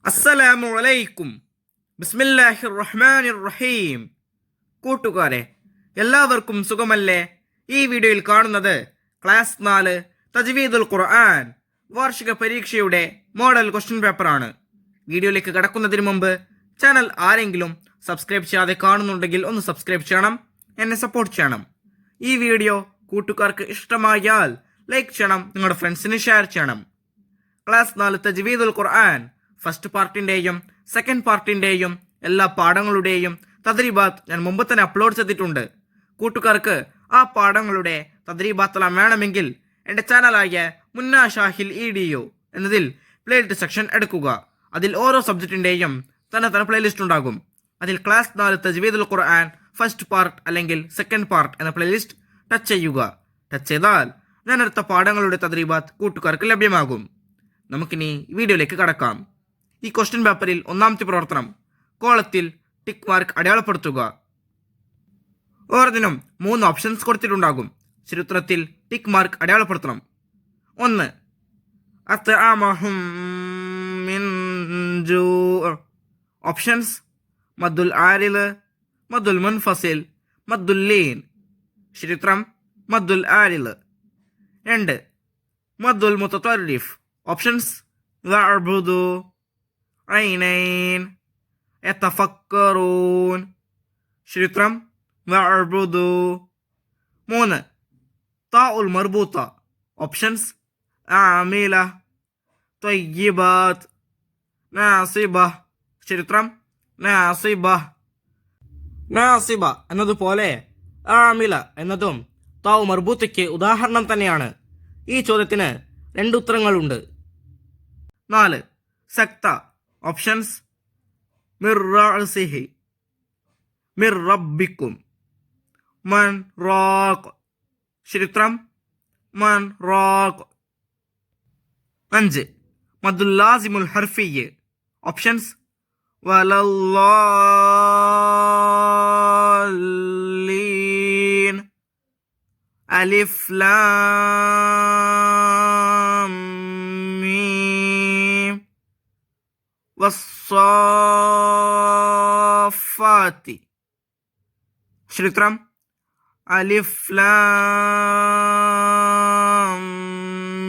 അസ്സലാമു അലൈക്കും. ബിസ്മില്ലാഹിർ റഹ്മാനിർ റഹീം. കൂട്ടുകാരെ, എല്ലാവർക്കും സുഖമല്ലേ? ഈ വീഡിയോയിൽ കാണുന്നത് ക്ലാസ് 4 തജ്വീദുൽ ഖുർആൻ വാർഷിക പരീക്ഷയുടെ മോഡൽ ക്വസ്റ്റ്യൻ പേപ്പറാണ്. വീഡിയോയിലേക്ക് കടക്കുന്നതിന് മുമ്പ് ചാനൽ ആരെങ്കിലും സബ്സ്ക്രൈബ് ചെയ്യാതെ കാണുന്നുണ്ടെങ്കിൽ ഒന്ന് സബ്സ്ക്രൈബ് ചെയ്യണം, എന്നെ സപ്പോർട്ട് ചെയ്യണം. ഈ വീഡിയോ കൂട്ടുകാർക്ക് ഇഷ്ടമായാൽ ലൈക്ക് ചെയ്യണം, നിങ്ങളുടെ ഫ്രണ്ട്സിന് ഷെയർ ചെയ്യണം. ക്ലാസ് 4 തജ്വീദുൽ ഖുർആൻ ഫസ്റ്റ് പാർട്ടിൻ്റെയും സെക്കൻഡ് പാർട്ടിൻ്റെയും എല്ലാ പാഠങ്ങളുടെയും തദ്രീബാത്ത് ഞാൻ മുമ്പ് തന്നെ അപ്ലോഡ് ചെയ്തിട്ടുണ്ട്. കൂട്ടുകാർക്ക് ആ പാഠങ്ങളുടെ തദ്രീബാത്തെല്ലാം വേണമെങ്കിൽ എൻ്റെ ചാനലായ മുന്നാ ഷാഹിൽ EDU എന്നതിൽ പ്ലേലിസ്റ്റ് സെക്ഷൻ എടുക്കുക. അതിൽ ഓരോ സബ്ജക്റ്റിൻ്റെയും തന്നെ പ്ലേലിസ്റ്റ് ഉണ്ടാകും. അതിൽ ക്ലാസ് 4 തജ്വീദുൽ ഖുർആൻ ഫസ്റ്റ് പാർട്ട് അല്ലെങ്കിൽ സെക്കൻഡ് പാർട്ട് എന്ന പ്ലേലിസ്റ്റ് ടച്ച് ചെയ്യുക. ടച്ച് ചെയ്താൽ ഞാൻ എടുത്ത പാഠങ്ങളുടെ തദ്രീബാത്ത് കൂട്ടുകാർക്ക് ലഭ്യമാകും. നമുക്കിനി വീഡിയോയിലേക്ക് കടക്കാം. ഈ ക്വസ്റ്റ്യൻ പേപ്പറിൽ ഒന്നാമത്തെ പ്രവർത്തനം കോളത്തിൽ ടിക്ക് മാർക്ക് അടയാളപ്പെടുത്തുക. ഓരോന്നിനും 3 ഓപ്ഷൻസ് കൊടുത്തിട്ടുണ്ടാകും. ചരിത്രത്തിൽ ടിക്ക് മാർക്ക് അടയാളപ്പെടുത്തണം. 1 അത്അമഹും മിൻ ജൂ'. ഓപ്ഷൻസ് മദ്ദുൽ ആരില്, മദ്ദുൽ മുൻഫസിൽ, മദ്ദുൽ ലീൻ. ചരിത്രം മദ്ദുൽ ആരില്. 2 മദ്ദുൽ മുതതർരിഫ്. ഓപ്ഷൻസ് വഅബ്ദു, ഐനൈൻ, യതഫക്കറൂൻ. ചരിത്രം വഅബ്ദു. 3 താഉൽ മർബൂത്ത. ഓപ്ഷൻസ് ആമില, ത്വയ്യിബാത്ത്, നാസിബ. ചരിത്രം നാസിബ. നാസിബ എന്നതുപോലെ ആമില എന്നതും താഉ മർബൂത്തയ്ക്ക് ഉദാഹരണം തന്നെയാണ്. ഈ ചോദ്യത്തിന് 2 ഉത്തരങ്ങളുണ്ട്. 4 സക്ത. ഓപ്ഷൻസ് മിർ റഅസിഹി, മിർ റബ്ബിക്കും, മൻ റാഖ്. ചരിത്രം മൻ റാഖ്. 5 മദ്ദുൽ ലാസിമുൽ ഹർഫിയ്യ്. ഓപ്ഷൻസ് വലല്ലാലീൻ, അലിഫ് ലാം മീം, വസ്സാഫാത്തി. ചരിത്രം അലിഫ് ലാം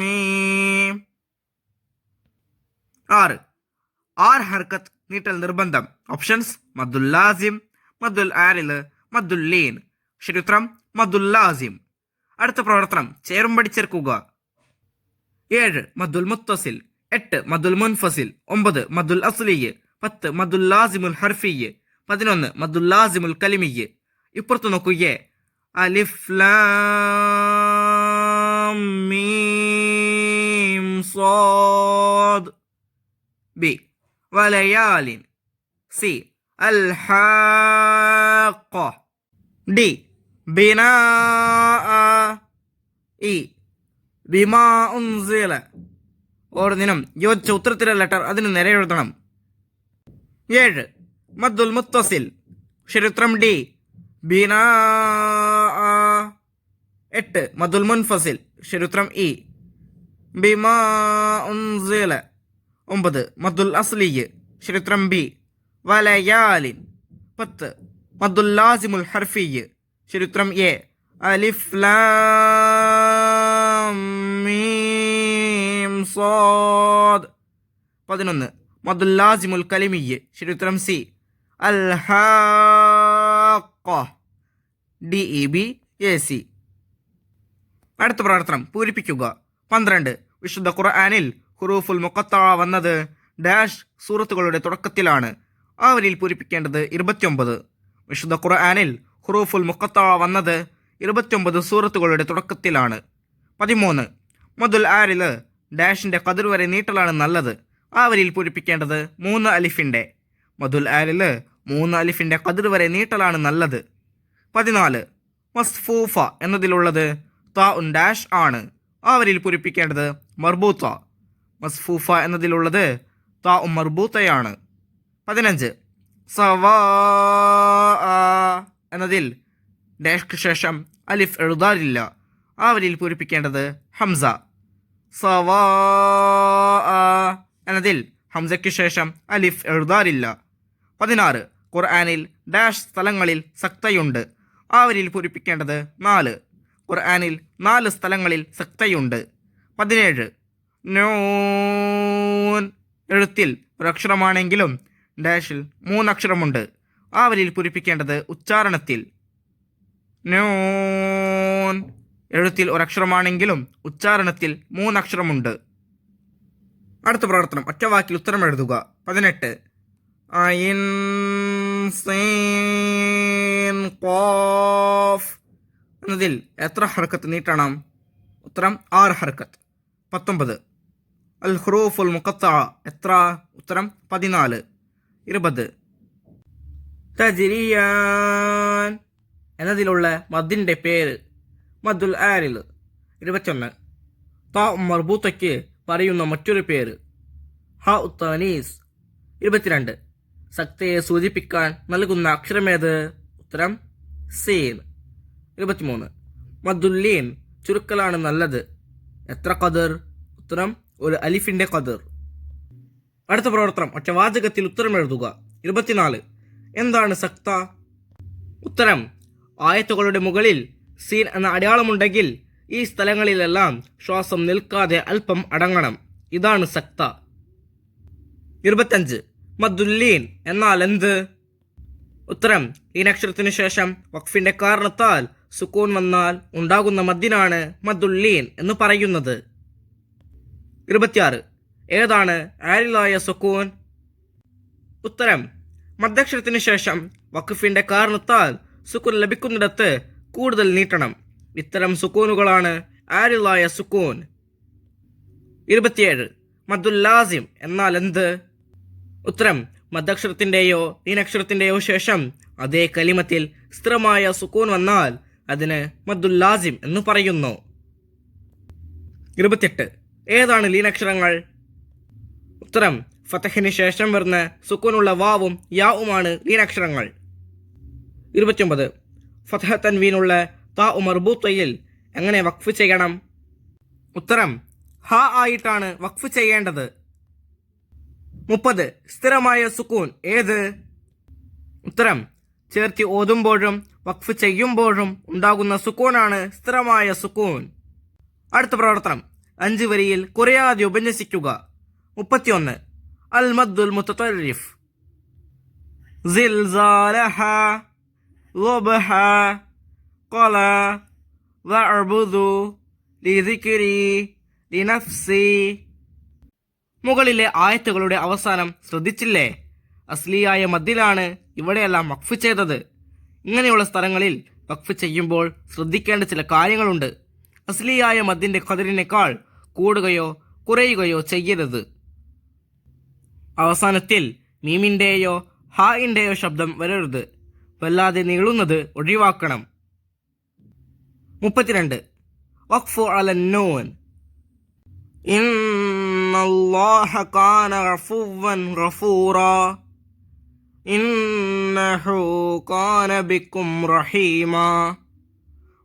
മീം. 6 ഹർക്കത്ത് നീട്ടൽ നിർബന്ധം. ഓപ്ഷൻസ് മദ്ദുൽ ലാസിം, മദ്ദുൽ ആരില്, മദ്ദുൽ ലീൻ. ചരിത്രം മദ്ദുൽ ലാസിം. അടുത്ത പ്രവർത്തനം ചേരും പഠിച്ചേർക്കുക. 7 മദ്ദുൽ മുത്തസിൽ, 8 മദ്ദുൽ മുൻഫസിൽ, 9 മദ്ദുൽ അസ്ലിയ്, 10 മദ്ദുൽ ലാസിമുൽ ഹർഫിയ്യ്, 11 മദ്ദുൽ ലാസിമുൽ കലിമിയ്യ്. ഇപ്പുറത്ത് നോക്കുകയെ അലിഫ് ലാം മീം സാദ്. ബി വലയാലിൻ. സി അൽ ഹാഖ. ഡി ബിനാഅ. ഇ ബിമാ ഉൻസില. ഓരോന്നിനും യോജിച്ച ഉത്തരത്തിലെ ലെറ്റർ അതിന് നേരെ എഴുതണം. 7 മദ്ദുൽ മുത്തസിൽ. ചരിത്രം ഡി ബിനാഅ. 8 മദ്ദുൽ മുൻഫസിൽ. ചരിത്രം ഇ ബിമാ ഉൻസില. 9 മദ്ദുൽ അസ്ലിയ്. ചരിത്രം ബി വലയാലിൻ. 10 മദ്ദുൽ ലാസിമുൽ ഹർഫിയ്യ്. ചരിത്രം A Alif Lam meme Saad. 11 മദ്ദുൽ ലാസിമുൽ കലിമിയ്യ്. ചരിത്രം സി അൽ ഹാഖ. DEB AC. അടുത്ത പ്രവർത്തനം പൂരിപ്പിക്കുക. 12 വിശുദ്ധ ഖുർആനിൽ ഹുറൂഫുൽ മുഖത്തഅ വന്നത് ഡാഷ് സൂറത്തുകളുടെ തുടക്കത്തിലാണ്. ആ വരിയിൽ പൂരിപ്പിക്കേണ്ടത് 29. വിശുദ്ധ ഖുർആനിൽ ഹുറൂഫുൽ മുഖത്തഅ വന്നത് 29 സൂറത്തുകളുടെ തുടക്കത്തിലാണ്. 13 മദ്ദുൽ ആരില് ഡാഷിന്റെ ഖദർ വരെ നീട്ടലാണ് നല്ലത്. ആ വരിയിൽ പൂരിപ്പിക്കേണ്ടത് 3 അലിഫിന്റെ. മദ്ദുൽ ആരില് 3 അലിഫിന്റെ ഖദർ വരെ നീട്ടലാണ് നല്ലത്. 14 മസ്ഫൂഫ എന്നതിലുള്ളത് താഉൻ ഡാഷ് ആണ്. ആ വരിയിൽ പൂരിപ്പിക്കേണ്ടത് മർബൂത്ത. മസ്ഫൂഫ എന്നതിലുള്ളത് താഉ മർബൂത്തയാണ്. 15 സവാ എന്നതിൽ ഡാഷ്ക്ക് ശേഷം അലിഫ് എഴുതാറില്ല. ആ വരിയിൽ പൂരിപ്പിക്കേണ്ടത് ഹംസ. സവാ എന്നതിൽ ഹംസയ്ക്ക് ശേഷം അലിഫ് എഴുതാറില്ല. 16. ഖുർആനിൽ ഡാഷ് സ്ഥലങ്ങളിൽ സക്തയുണ്ട്. ആ വരിയിൽ പൂരിപ്പിക്കേണ്ടത് 4. ഖുർആനിൽ 4 സ്ഥലങ്ങളിൽ സക്തയുണ്ട്. 17. നൂൻ എഴുത്തിൽ ഒരക്ഷരമാണെങ്കിലും ഡാഷിൽ 3 അക്ഷരമുണ്ട്. ആ വരിയിൽ പൂരിപ്പിക്കേണ്ടത് ഉച്ചാരണത്തിൽ. നൂൻ എഴുത്തിൽ ഒരക്ഷരമാണെങ്കിലും ഉച്ചാരണത്തിൽ 3 അക്ഷരമുണ്ട്. അടുത്ത പ്രവർത്തനം, ഒറ്റവാക്കിൽ ഉത്തരം എഴുതുക. 18. ഐൻ സീൻ ഖാഫ് എന്നതിൽ എത്ര ഹർക്കത്ത് നീട്ടണം? ഉത്തരം 6 ഹർക്കത്ത്. 19. അൽ ഹുറൂഫുൽ മുഖത്തഅ എത്ര? ഉത്തരം 14. 20. തജ്രിയാൻ എന്നതിലുള്ള മദ്ദിൻ്റെ പേര്? മദ്ദുൽ ആരിൽ. 21. താ മർബൂത്തയ്ക്ക് പറയുന്ന മറ്റൊരു പേര്? ഹ ഉത്താനീസ്. 22. സക്തയെ സൂചിപ്പിക്കാൻ നൽകുന്ന അക്ഷരമേത്? ഉത്തരം സീൻ. 23. മദ്ദുല്ലീൻ ചുരുക്കലാണ് നല്ലത്. എത്ര ഖദർ? ഉത്തരം 1 അലിഫിൻ്റെ ഖദർ. അടുത്ത പ്രവർത്തനം, ഒറ്റവാചകത്തിൽ ഉത്തരം എഴുതുക. 24. എന്താണ് സക്ത? ഉത്തരം ആയത്തുകളുടെ മുകളിൽ സീൻ എന്ന അടയാളമുണ്ടെങ്കിൽ ഈ സ്ഥലങ്ങളിലെല്ലാം ശ്വാസം നിൽക്കാതെ അല്പം അടങ്ങണം. ഇതാണ് സക്ത. 25. മദ്ദുല്ലീൻ എന്നാൽ എന്ത്? ഉത്തരം ലീനക്ഷരത്തിനു ശേഷം വഖഫിന്റെ കാരണത്താൽ സുക്കൂൻ വന്നാൽ ഉണ്ടാകുന്ന മദ്ദിനാണ് മദ്ദുല്ലീൻ എന്ന് പറയുന്നത്. 26. ഏതാണ് ആരിലായ സുക്കൂൻ? ഉത്തരം മദ്ദക്ഷരത്തിനു ശേഷം വഖഫിന്റെ കാരണത്താൽ സുക്കൂൻ ലഭിക്കുന്നിടത്ത് കൂടുതൽ നീട്ടണം. ഇത്തരം സുക്കൂനുകളാണ് ആരിലായ സുക്കൂൻ. 27. മദ്ദുൽ ലാസിം എന്നാൽ എന്ത്? ഉത്തരം മദ്ദക്ഷരത്തിൻ്റെയോ ലീനക്ഷരത്തിൻ്റെയോ ശേഷം അതേ കലിമത്തിൽ സ്ഥിരമായ സുക്കൂൻ വന്നാൽ അതിന് മദ്ദുൽ ലാസിം എന്ന് പറയുന്നു. 28. ഏതാണ് ലീനക്ഷരങ്ങൾ? ഉത്തരം ഫതഹിന് ശേഷം വരുന്ന സുക്കൂനുള്ള വാവും യാവുമാണ് ലീനക്ഷരങ്ങൾ. 29. ഫതഹ തൻവീനുള്ള താ മർബൂത്തയിൽ എങ്ങനെ വഖഫ് ചെയ്യണം? ഉത്തരം ഹ ആയിട്ടാണ് വഖഫ് ചെയ്യേണ്ടത്. 30. സ്ഥിരമായ സുക്കൂൻ ഏത്? ഉത്തരം ചേർത്തി ഓതുമ്പോഴും വഖഫ് ചെയ്യുമ്പോഴും ഉണ്ടാകുന്ന സുക്കൂനാണ് സ്ഥിരമായ സുക്കൂൻ. അടുത്ത പ്രവർത്തനം, 5 വരിയിൽ കുറയാതെ ഉപന്യസിക്കുക. 31. അൽ മദ്ദുൽ മുതതർരിഫ്. സിൽസാലഹ ളബ്ഹ ഖല വഅബ്ദു ലിദിക്രി ലിനഫ്സി. മുകളിലെ ആയത്തുകളുടെ അവസാനം ശ്രദ്ധിച്ചില്ലേ? അസ്ലിയായ മദ്ദിലാണ് ഇവിടെയെല്ലാം വഖഫ് ചെയ്തത്. ഇങ്ങനെയുള്ള സ്ഥലങ്ങളിൽ വഖഫ് ചെയ്യുമ്പോൾ ശ്രദ്ധിക്കേണ്ട ചില കാര്യങ്ങളുണ്ട്. അസ്ലിയായ മദ്ദിന്റെ ഖദറിനേക്കാൾ കൂടുകയോ കുറയുകയോ ചെയ്യരുത്. അവസാനത്തിൽ മീമിൻ്റെയോ ഹായിൻ്റെയോ ശബ്ദം വരരുത്. വല്ലാതെ നീളുന്നത് ഒഴിവാക്കണം. 32. വഖ്ഫു അലൻ നൂൻ. ഇന്നല്ലാഹ കാന ഗഫൂവൻ ഗഫൂറാ ഇന്നഹു കാന ബിക്കും റഹീമാ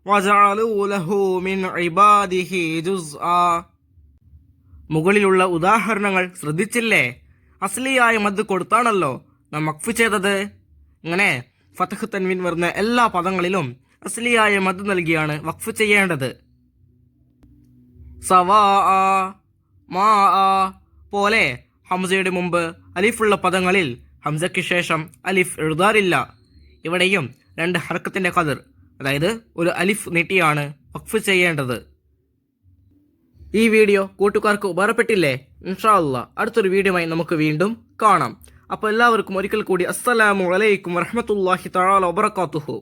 വജഅലൂ ലഹു മിൻ ഇബാദിഹി ജുസ്ആ. മുകളിലുള്ള ഉദാഹരണങ്ങൾ ശ്രദ്ധിച്ചില്ലേ? അസ്ലിയായ മദ് കൊടുത്താണല്ലോ നാം വഖഫ് ചെയ്തത്. ഇങ്ങനെ ഫതഹ് തൻവീൻ വരുന്ന എല്ലാ പദങ്ങളിലും അസ്ലിയായ മദ് നൽകിയാണ് വഖഫ് ചെയ്യേണ്ടത്. സവാ മാ പോലെ ഹംസയുടെ മുമ്പ് അലിഫുള്ള പദങ്ങളിൽ ഹംസയ്ക്ക് ശേഷം അലിഫ് എഴുതാറില്ല. ഇവിടെയും 2 ഹർക്കത്തിന്റെ ഖദർ, അതായത് 1 അലിഫ് നീട്ടിയാണ് വഖഫ് ചെയ്യേണ്ടത്. ഈ വീഡിയോ കൂട്ടുകാർക്ക് ഉപകാരപ്പെട്ടില്ലേ? ഇൻഷാ അല്ലാഹ് അടുത്തൊരു വീഡിയോയുമായി നമുക്ക് വീണ്ടും കാണാം. അപ്പോൾ എല്ലാവർക്കും ഒരിക്കൽ കൂടി അസ്സലാമു അലൈക്കും വറഹ്മത്തുള്ളാഹി തആല വബറകാതുഹു.